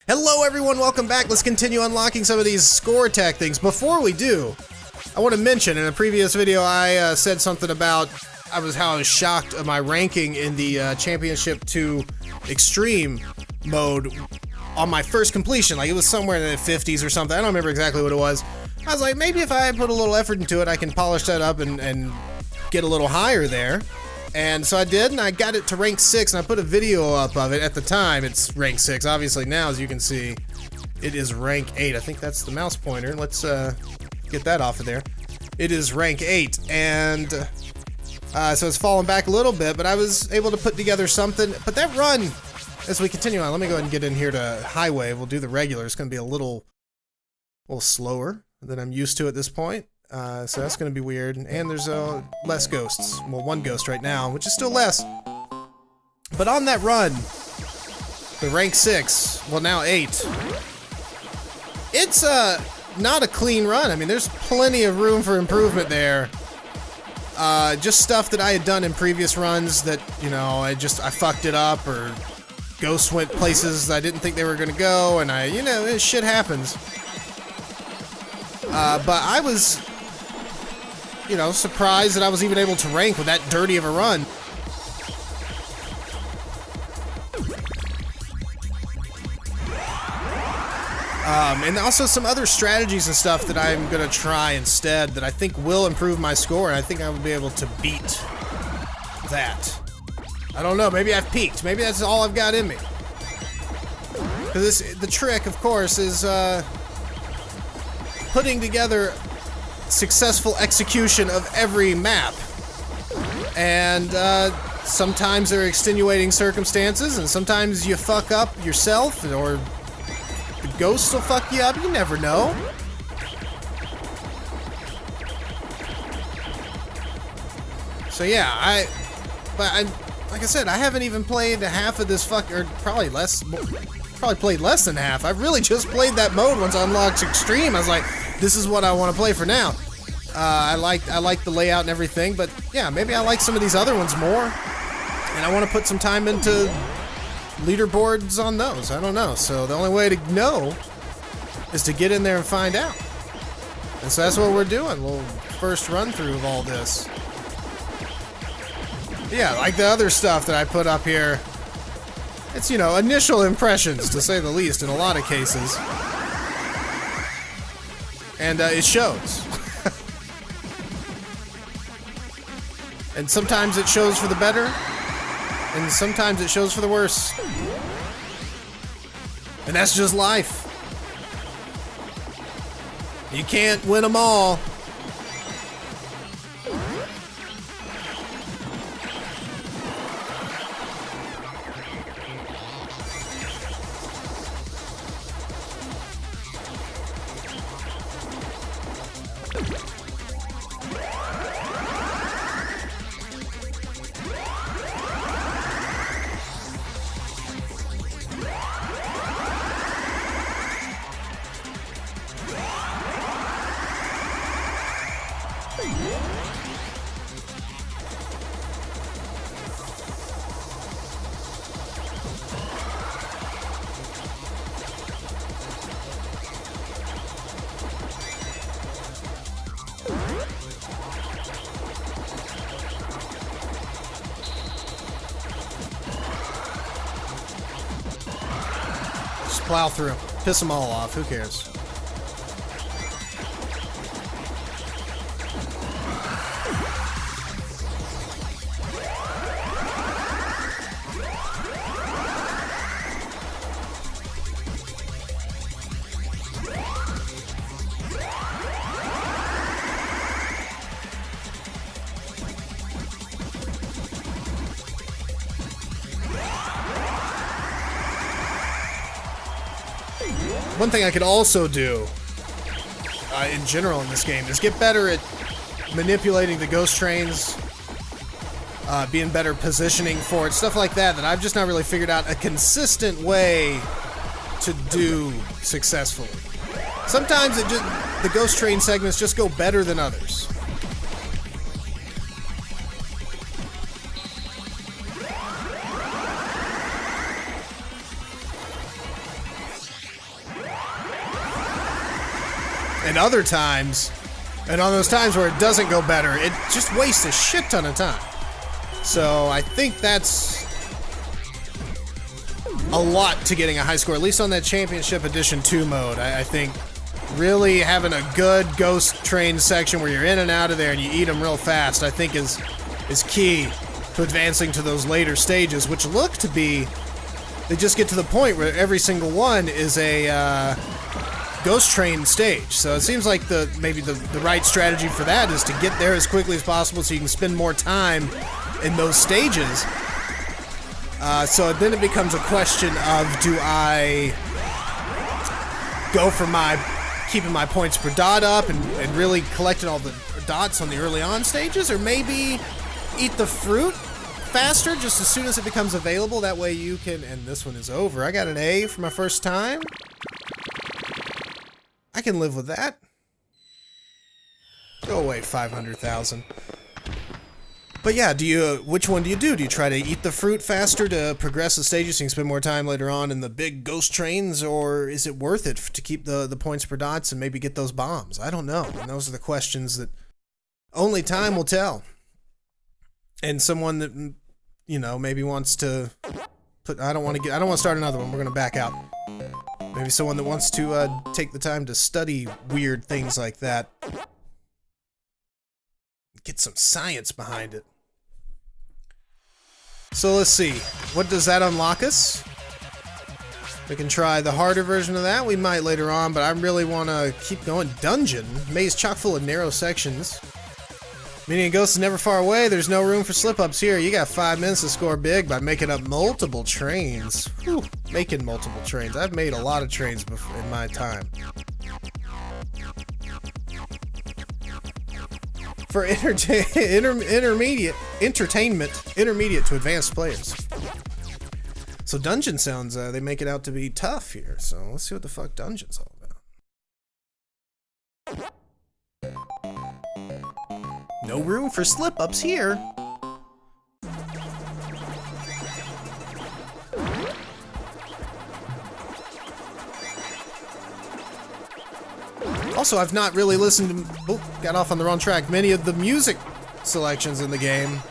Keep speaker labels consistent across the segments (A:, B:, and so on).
A: Hello everyone, welcome back. Let's continue unlocking some of these score tech things. Before we do, I want to mention in a previous video I said something about how I was shocked at my ranking in the Championship to Extreme mode on my first completion. Like it was somewhere in the 50s or something. I don't remember exactly what it was. I was like, maybe if I put a little effort into it, I can polish that up and get a little higher there. And so I did, and I got it to rank 6, and I put a video up of it. At the time, it's rank 6. Obviously, now, as you can see, it is rank 8. I think that's the mouse pointer. Let's get that off of there. It is rank 8, and so it's fallen back a little bit, but I was able to put together something. But that run, as we continue on, let me go ahead and get in here to highway. We'll do the regular. It's going to be a little slower than I'm used to at this point. So that's going to be weird. And there's less ghosts. Well, one ghost right now, which is still less. But on that run, the rank 6, well now 8, it's not a clean run. I mean, there's plenty of room for improvement there. Just stuff that I had done in previous runs that, you know, I fucked it up, or ghosts went places I didn't think they were going to go, and shit happens. But I was, surprised that I was even able to rank with that dirty of a run. And also some other strategies and stuff that I'm going to try instead that I think will improve my score, and I think I will be able to beat that. I don't know, maybe I've peaked. Maybe that's all I've got in me. Because the trick, of course, is putting together successful execution of every map. And sometimes there are extenuating circumstances, and sometimes you fuck up yourself, or the ghosts will fuck you up. You never know. So yeah, like I said, I haven't even played half of this or probably less. Probably played less than half. I really just played that mode once I unlocked Extreme. I was like, this is what I want to play for now. I like the layout and everything, but yeah, maybe I like some of these other ones more, and I want to put some time into leaderboards on those. I don't know. So the only way to know is to get in there and find out. And so that's what we're doing. A little first run through of all this. Yeah, like the other stuff that I put up here. It's, initial impressions, to say the least, in a lot of cases. And it shows. And sometimes it shows for the better, and sometimes it shows for the worse. And that's just life. You can't win them all. Just plow through. Piss them all off. Who cares? One thing I could also do, in general in this game, is get better at manipulating the ghost trains, being better positioning for it, stuff like that, that I've just not really figured out a consistent way to do successfully. Sometimes the ghost train segments just go better than others. And other times, and on those times where it doesn't go better, it just wastes a shit ton of time. So I think that's a lot to getting a high score, at least on that Championship Edition 2 mode. I think really having a good ghost train section where you're in and out of there and you eat them real fast, I think is key to advancing to those later stages, which look to be, they just get to the point where every single one is a ghost train stage. So it seems like maybe the right strategy for that is to get there as quickly as possible so you can spend more time in those stages. So then it becomes a question of, do I go for keeping my points per dot up and really collecting all the dots on the early on stages, or maybe eat the fruit faster just as soon as it becomes available? That way you can, and this one is over. I got an A for my first time. I can live with that. Go away, 500,000. But yeah, which one do you do? Do you try to eat the fruit faster to progress the stages so you can spend more time later on in the big ghost trains, or is it worth it to keep the points per dots and maybe get those bombs? I don't know. And those are the questions that only time will tell. And someone that, you know, maybe wants to put, I don't want to start another one. We're going to back out. Maybe someone that wants to take the time to study weird things like that. Get some science behind it. So let's see, what does that unlock us? We can try the harder version of that. We might later on, but I really want to keep going. Dungeon. Maze chock full of narrow sections. Meaning a ghost is never far away. There's no room for slip-ups here. You got 5 minutes to score big by making up multiple trains. Whew, making multiple trains. I've made a lot of trains before in my time. For intermediate to advanced players. So dungeon sounds, they make it out to be tough here. So let's see what the fuck dungeon's all about. No room for slip-ups here. Also, I've not really listened to, got off on the wrong track, many of the music selections in the game,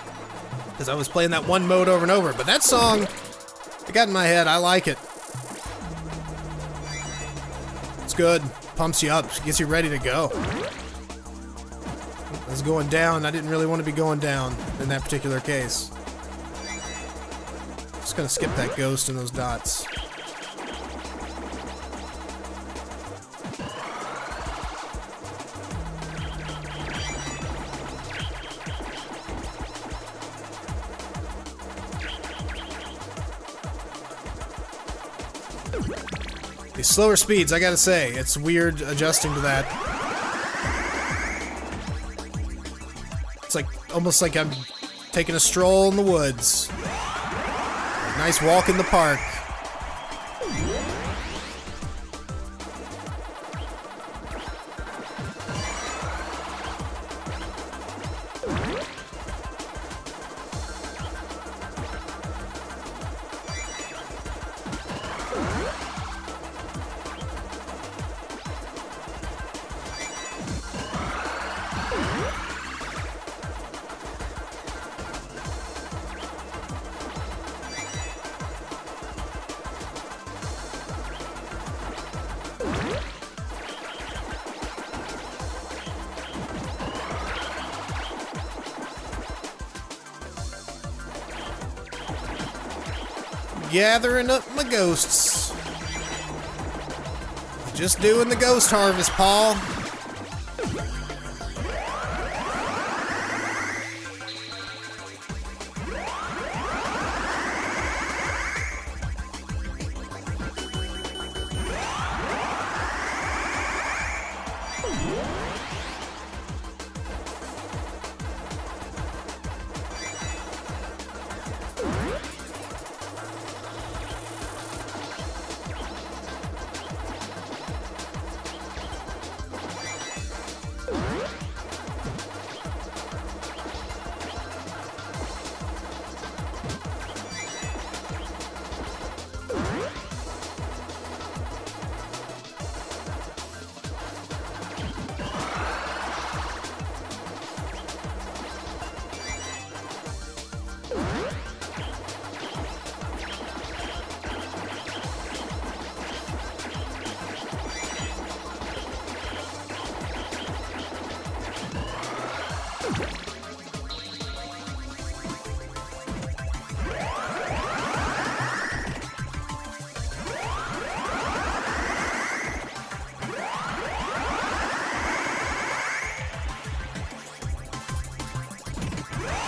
A: because I was playing that one mode over and over. But that song, it got in my head. I like it. It's good. Pumps you up. Gets you ready to go. I was going down. I didn't really want to be going down in that particular case. Just gonna skip that ghost and those dots. These slower speeds, I gotta say, it's weird adjusting to that. It's like, almost like I'm taking a stroll in the woods. A nice walk in the park. Gathering up my ghosts. Just doing the ghost harvest, Paul.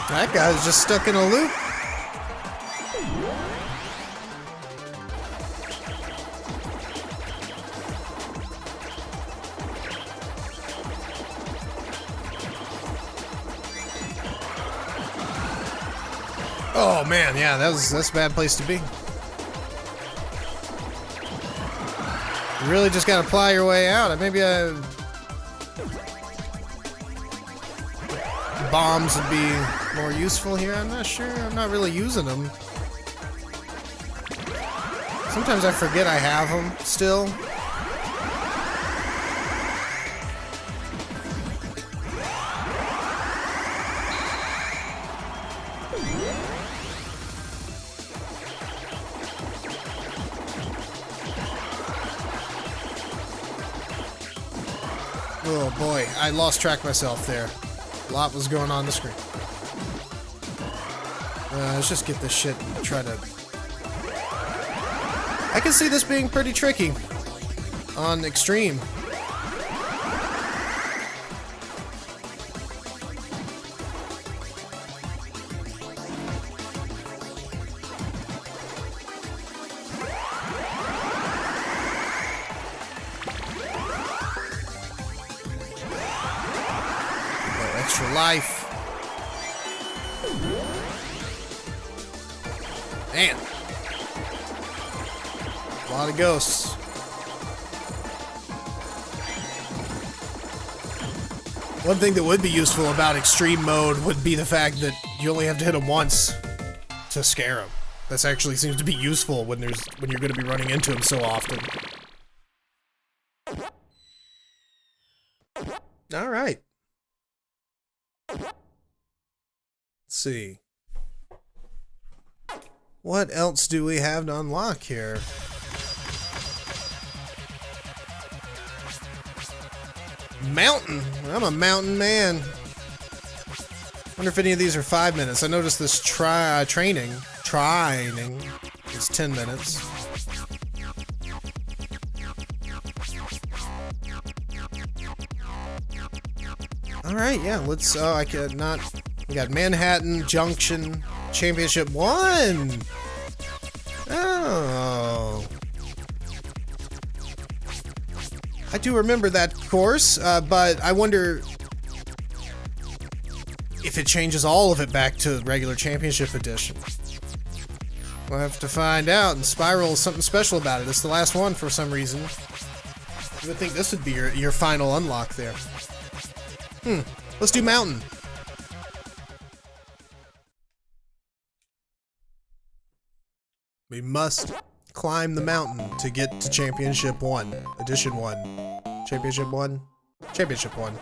A: That guy's just stuck in a loop. Oh man, yeah, that's a bad place to be. You really just gotta ply your way out. Maybe bombs would be more useful here. I'm not sure. I'm not really using them. Sometimes I forget I have them still. Oh boy, I lost track of myself there. A lot was going on the screen. Let's just get this shit and try to... I can see this being pretty tricky on extreme. Extra life. Man. A lot of ghosts. One thing that would be useful about extreme mode would be the fact that you only have to hit them once to scare them. This actually seems to be useful when you're going to be running into them so often. All right. Let's see. What else do we have to unlock here? Mountain. I'm a mountain man. Wonder if any of these are 5 minutes. I noticed this training is 10 minutes. Alright, yeah, let's, I could not, we got Manhattan, Junction, Championship 1! Oh. I do remember that course, but I wonder if it changes all of it back to regular Championship Edition. We'll have to find out, and Spiral is something special about it. It's the last one for some reason. You would think this would be your final unlock there. Let's do Mountain. We must climb the mountain to get to Championship 1. Edition 1. Championship 1? Championship 1.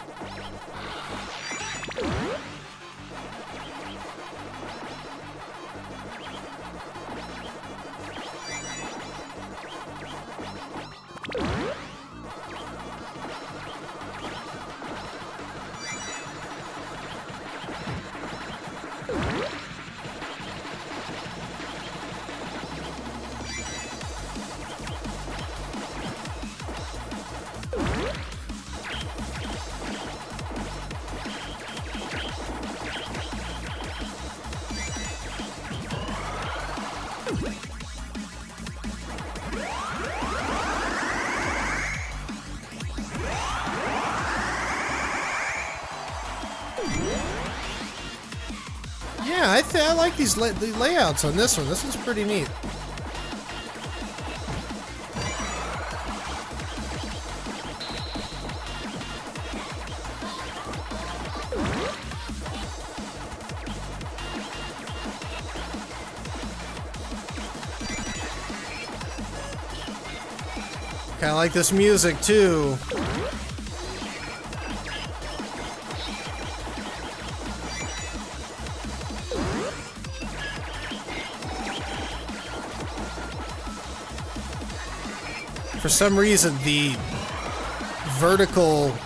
A: Yeah, I like these the layouts on this one. This one's pretty neat. Kind of like this music too. For some reason, the vertical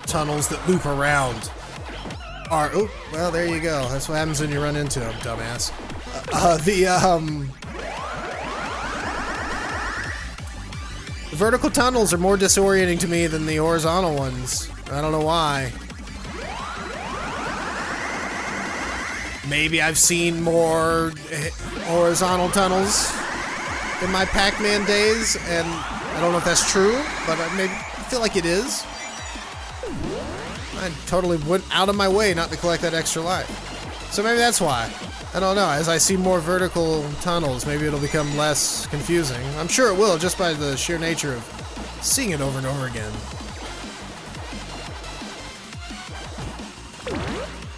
A: tunnels that loop around are... Oh, well, there you go. That's what happens when you run into them, dumbass. The vertical tunnels are more disorienting to me than the horizontal ones. I don't know why. Maybe I've seen more horizontal tunnels in my Pac-Man days, and I don't know if that's true, but I feel like it is. I totally went out of my way not to collect that extra life. So maybe that's why. I don't know. As I see more vertical tunnels, maybe it'll become less confusing. I'm sure it will, just by the sheer nature of seeing it over and over again.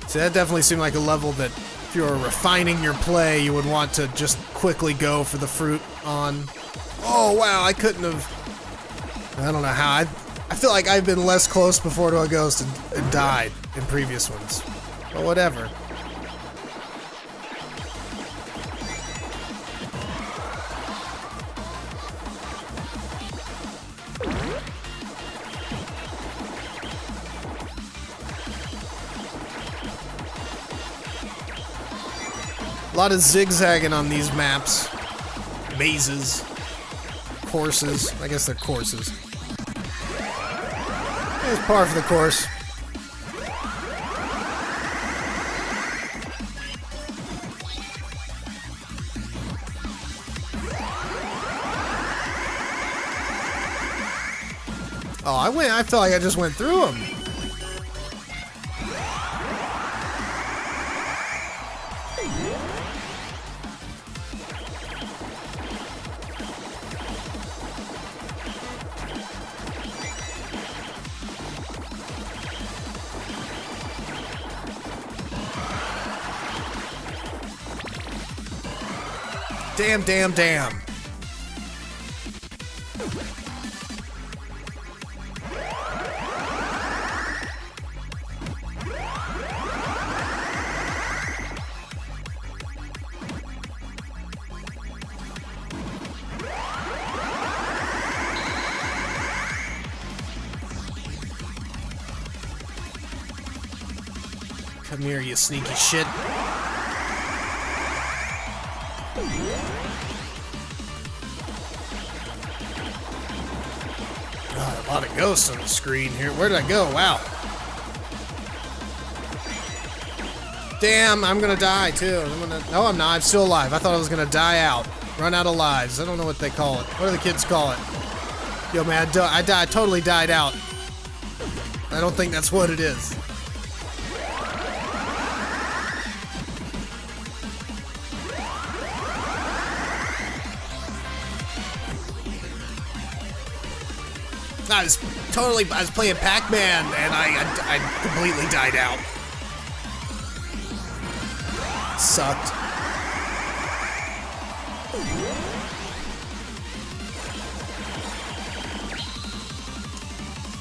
A: See, that definitely seemed like a level that if you were refining your play, you would want to just quickly go for the fruit on. Oh, wow, I couldn't have... I don't know how. I feel like I've been less close before to a ghost and died in previous ones. But whatever. A lot of zigzagging on these maps. Mazes. Courses. I guess they're courses. It's par for the course. Oh, I felt like I just went through them. Damn, damn, damn. Come here, you sneaky shit. God, a lot of ghosts on the screen here. Where did I go? Wow. Damn, I'm gonna die too. No, I'm not. I'm still alive. I thought I was gonna die out. Run out of lives. I don't know what they call it. What do the kids call it? Yo, man, I totally died out. I don't think that's what it is. I was playing Pac-Man and I completely died out. Sucked.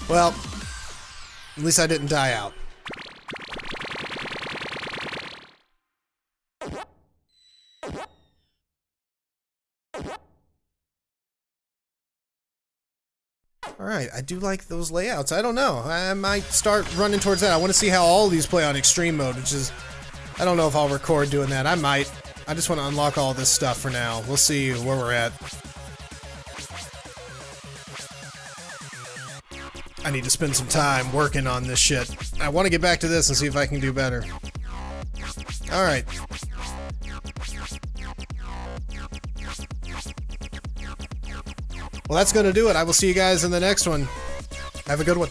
A: Well, at least I didn't die out. Alright, I do like those layouts. I don't know. I might start running towards that. I want to see how all these play on extreme mode, which is... I don't know if I'll record doing that. I might. I just want to unlock all this stuff for now. We'll see where we're at. I need to spend some time working on this shit. I want to get back to this and see if I can do better. Alright. Well, that's going to do it. I will see you guys in the next one. Have a good one.